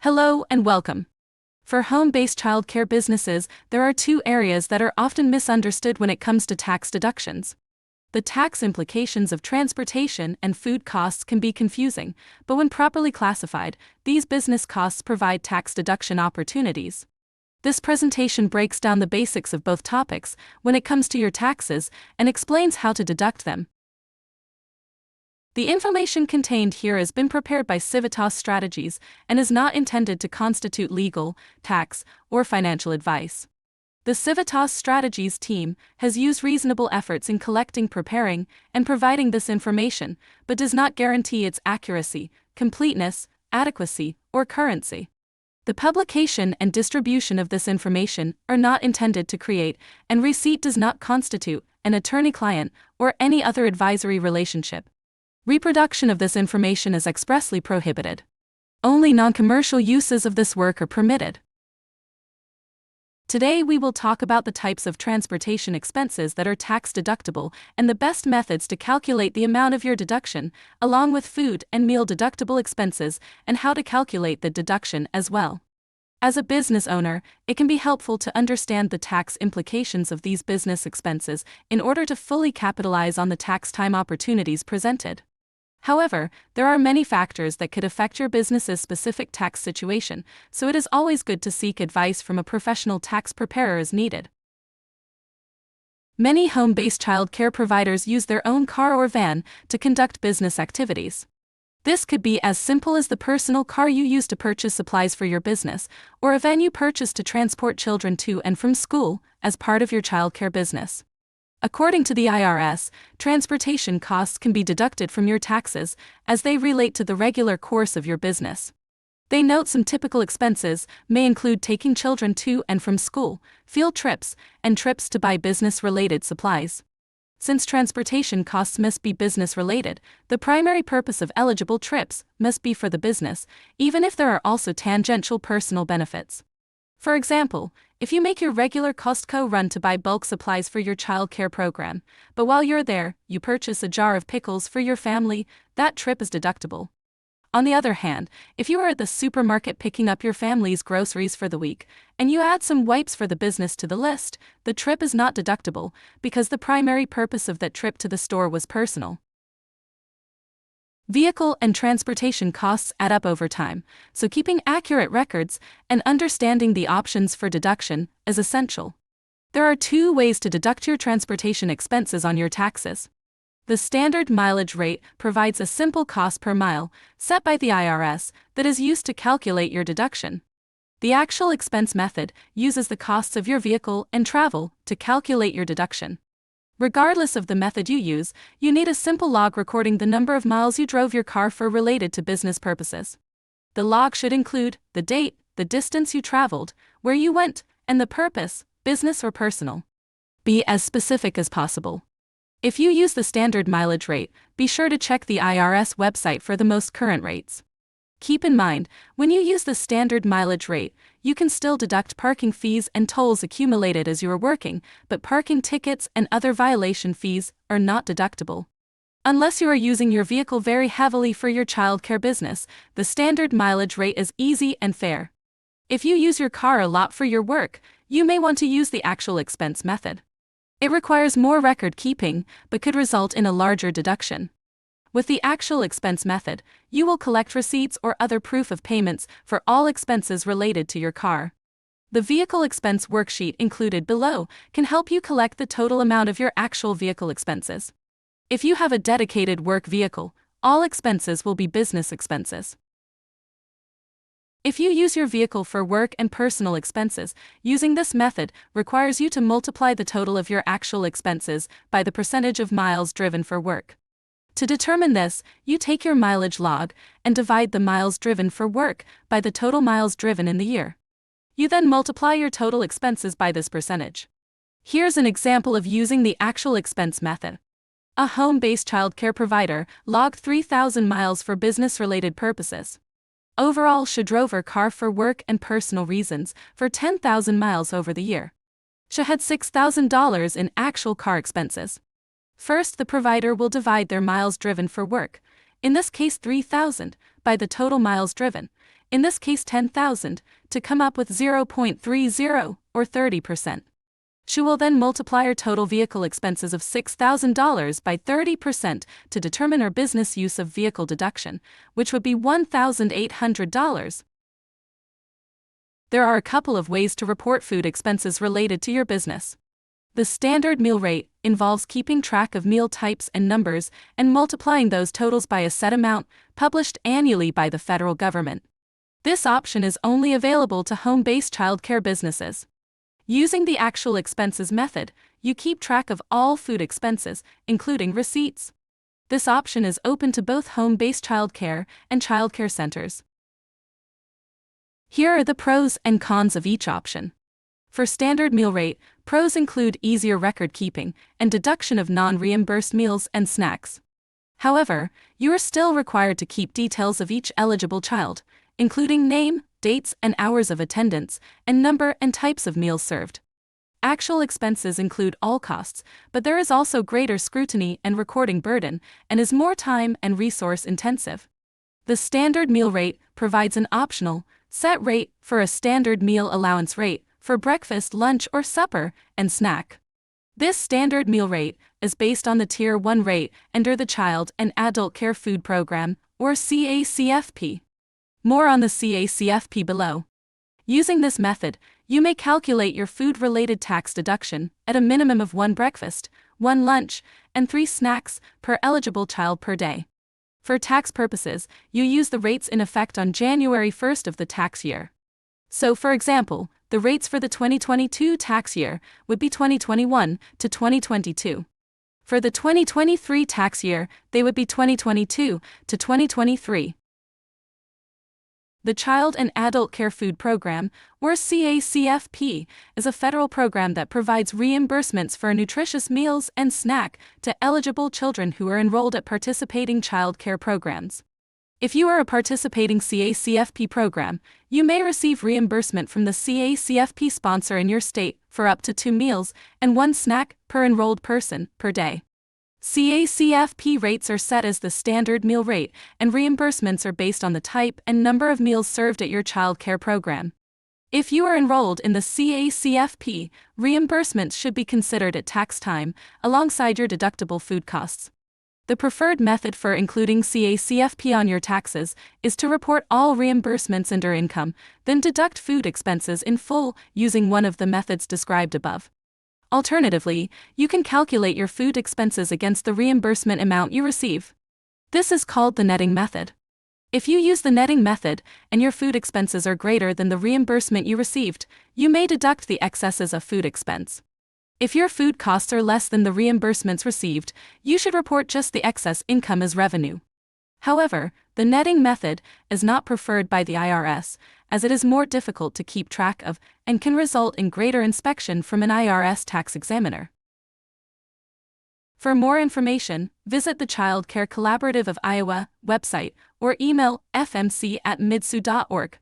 Hello and welcome. For home-based childcare businesses, there are two areas that are often misunderstood when it comes to tax deductions. The tax implications of transportation and food costs can be confusing, but when properly classified, these business costs provide tax deduction opportunities. This presentation breaks down the basics of both topics when it comes to your taxes and explains how to deduct them. The information contained here has been prepared by Civitas Strategies and is not intended to constitute legal, tax, or financial advice. The Civitas Strategies team has used reasonable efforts in collecting, preparing, and providing this information, but does not guarantee its accuracy, completeness, adequacy, or currency. The publication and distribution of this information are not intended to create, and receipt does not constitute, an attorney-client or any other advisory relationship. Reproduction of this information is expressly prohibited. Only non-commercial uses of this work are permitted. Today we will talk about the types of transportation expenses that are tax deductible and the best methods to calculate the amount of your deduction, along with food and meal deductible expenses, and how to calculate the deduction as well. As a business owner, it can be helpful to understand the tax implications of these business expenses in order to fully capitalize on the tax time opportunities presented. However, there are many factors that could affect your business's specific tax situation, so it is always good to seek advice from a professional tax preparer as needed. Many home-based childcare providers use their own car or van to conduct business activities. This could be as simple as the personal car you use to purchase supplies for your business, or a van you purchase to transport children to and from school as part of your childcare business. According to the IRS, transportation costs can be deducted from your taxes as they relate to the regular course of your business. They note some typical expenses may include taking children to and from school, field trips, and trips to buy business-related supplies. Since transportation costs must be business-related, the primary purpose of eligible trips must be for the business, even if there are also tangential personal benefits. For example, if you make your regular Costco run to buy bulk supplies for your child care program, but while you're there, you purchase a jar of pickles for your family, that trip is deductible. On the other hand, if you are at the supermarket picking up your family's groceries for the week, and you add some wipes for the business to the list, the trip is not deductible because the primary purpose of that trip to the store was personal. Vehicle and transportation costs add up over time, so keeping accurate records and understanding the options for deduction is essential. There are two ways to deduct your transportation expenses on your taxes. The standard mileage rate provides a simple cost per mile, set by the IRS, that is used to calculate your deduction. The actual expense method uses the costs of your vehicle and travel to calculate your deduction. Regardless of the method you use, you need a simple log recording the number of miles you drove your car for related to business purposes. The log should include the date, the distance you traveled, where you went, and the purpose, business or personal. Be as specific as possible. If you use the standard mileage rate, be sure to check the IRS website for the most current rates. Keep in mind, when you use the standard mileage rate, you can still deduct parking fees and tolls accumulated as you are working, but parking tickets and other violation fees are not deductible. Unless you are using your vehicle very heavily for your childcare business, the standard mileage rate is easy and fair. If you use your car a lot for your work, you may want to use the actual expense method. It requires more record keeping, but could result in a larger deduction. With the actual expense method, you will collect receipts or other proof of payments for all expenses related to your car. The vehicle expense worksheet included below can help you collect the total amount of your actual vehicle expenses. If you have a dedicated work vehicle, all expenses will be business expenses. If you use your vehicle for work and personal expenses, using this method requires you to multiply the total of your actual expenses by the percentage of miles driven for work. To determine this, you take your mileage log and divide the miles driven for work by the total miles driven in the year. You then multiply your total expenses by this percentage. Here's an example of using the actual expense method. A home-based childcare provider logged 3,000 miles for business-related purposes. Overall, she drove her car for work and personal reasons for 10,000 miles over the year. She had $6,000 in actual car expenses. First, the provider will divide their miles driven for work, in this case 3,000, by the total miles driven, in this case $10,000, to come up with 0.30 or 30%. She will then multiply her total vehicle expenses of $6,000 by 30% to determine her business use of vehicle deduction, which would be $1,800. There are a couple of ways to report food expenses related to your business. The standard meal rate involves keeping track of meal types and numbers and multiplying those totals by a set amount, published annually by the federal government. This option is only available to home-based childcare businesses. Using the actual expenses method, you keep track of all food expenses, including receipts. This option is open to both home-based childcare and childcare centers. Here are the pros and cons of each option. For standard meal rate, pros include easier record keeping and deduction of non-reimbursed meals and snacks. However, you are still required to keep details of each eligible child, including name, dates and hours of attendance, and number and types of meals served. Actual expenses include all costs, but there is also greater scrutiny and recording burden, and is more time and resource intensive. The standard meal rate provides an optional, set rate for a standard meal allowance rate for breakfast, lunch, or supper, and snack. This standard meal rate is based on the Tier 1 rate under the Child and Adult Care Food Program, or CACFP. More on the CACFP below. Using this method, you may calculate your food-related tax deduction at a minimum of 1 breakfast, 1 lunch, and 3 snacks per eligible child per day. For tax purposes, you use the rates in effect on January 1st of the tax year. So, for example, the rates for the 2022 tax year would be 2021 to 2022. For the 2023 tax year, they would be 2022 to 2023. The Child and Adult Care Food Program, or CACFP, is a federal program that provides reimbursements for nutritious meals and snack to eligible children who are enrolled at participating child care programs. If you are a participating CACFP program, you may receive reimbursement from the CACFP sponsor in your state for up to 2 meals and 1 snack per enrolled person per day. CACFP rates are set as the standard meal rate, and reimbursements are based on the type and number of meals served at your child care program. If you are enrolled in the CACFP, reimbursements should be considered at tax time, alongside your deductible food costs. The preferred method for including CACFP on your taxes is to report all reimbursements under income, then deduct food expenses in full using one of the methods described above. Alternatively, you can calculate your food expenses against the reimbursement amount you receive. This is called the netting method. If you use the netting method and your food expenses are greater than the reimbursement you received, you may deduct the excess as a food expense. If your food costs are less than the reimbursements received, you should report just the excess income as revenue. However, the netting method is not preferred by the IRS, as it is more difficult to keep track of and can result in greater inspection from an IRS tax examiner. For more information, visit the Child Care Collaborative of Iowa website or email fmc@midsu.org.